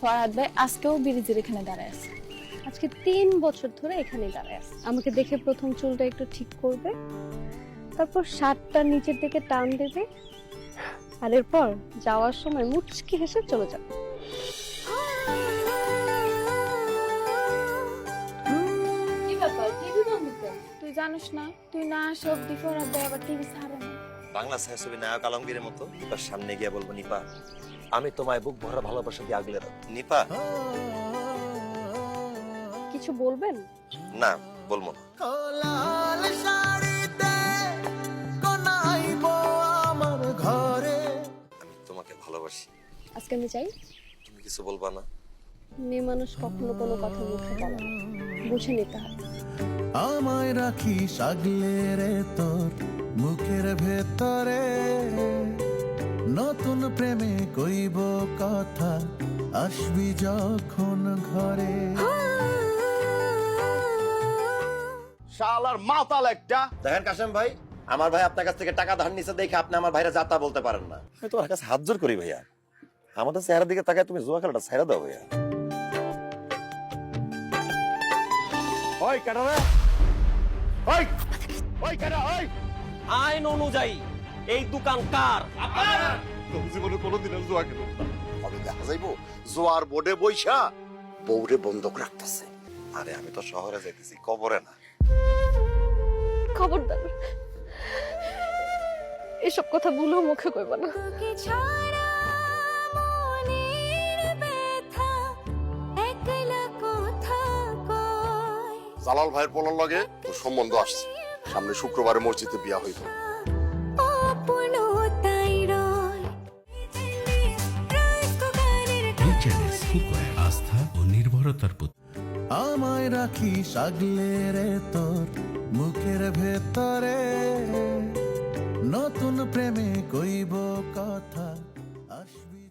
ফরহাদ ভাই আজকেও ব্রিজের এখানে দাঁড়ায় আছে। আজকে 3 বছর ধরে এখানে দাঁড়ায় আছে। আমাকে দেখে প্রথম চুলটা একটু ঠিক করবে, তারপর শার্টটা নিচের দিকে টান দেবে, আর এরপর যাওয়ার সময় মুচকি হেসে চলে যাবে। কি ব্যাপার, টিভি বন্ধ কেন? তুই জানিস না, তুই না আসে অব্দি ফরহাদ ভাই আবার টিভি ছাড়ে না। বাংলা ছায়াছবি নায়ক আলমগীরের মতো নিপার সামনে গিয়ে বলবো, নিপা আমি তোমায় বুক ভরা ভালোবাসা দিয়ে আগলে রাখবো। নিপা কিছু বলবেন? না, বলবো না। আমি তোমাকে ভালোবাসি। আজকে আমি চাই তুমি কিছু বলবা না? মেয়ে মানুষ কখনো কোনো কথা মুখে বলে না, বুঝে নিতে হয়। আমায় রাখিস আগলে রে তোর মুখের ভেতরে, নতুন প্রেমে কইব কথা আসবি যখন ঘরে। শালার মাতাল একটা। দেখেন কাশেম ভাই, আমার ভাই আপনার কাছ থেকে টাকা ধার নিছে দেখে আপনি আমার ভাইরা যাতা বলতে পারেন না। আমি তোমার কাছে হাত জোর করি ভাইয়া, আমাদের চেহারার দিকে তাকায় তুমি জুয়া খেলাটা ছেড়ে দাও ভাইয়া। ওই কেডা রে? ওই ওই কেডা? ওই আইন অনুযায়ী এই দোকান কার? তুমি জীবনে কোনোদিন জুয়া খেলো না। আমি দেখা যাইবো জোয়ার বোর্ডে বইসা বউরে বন্ধক রাখতেছে। আরে আমি তো শহরে যাইতেছি, কবরে না। খবরদার এসব কথা ভুলেও মুখে কইবা না। জালাল ভাইয়ের পোলার লগে তোর সম্বন্ধ আসছে, সামনে শুক্রবারে মসজিদে বিয়া হইব। আস্থা ও নির্ভরতার প্রতি। আমায় রাখিস আগলে রে তোর মুখের ভেতরে, নতুন প্রেমে কইব কথা আসবি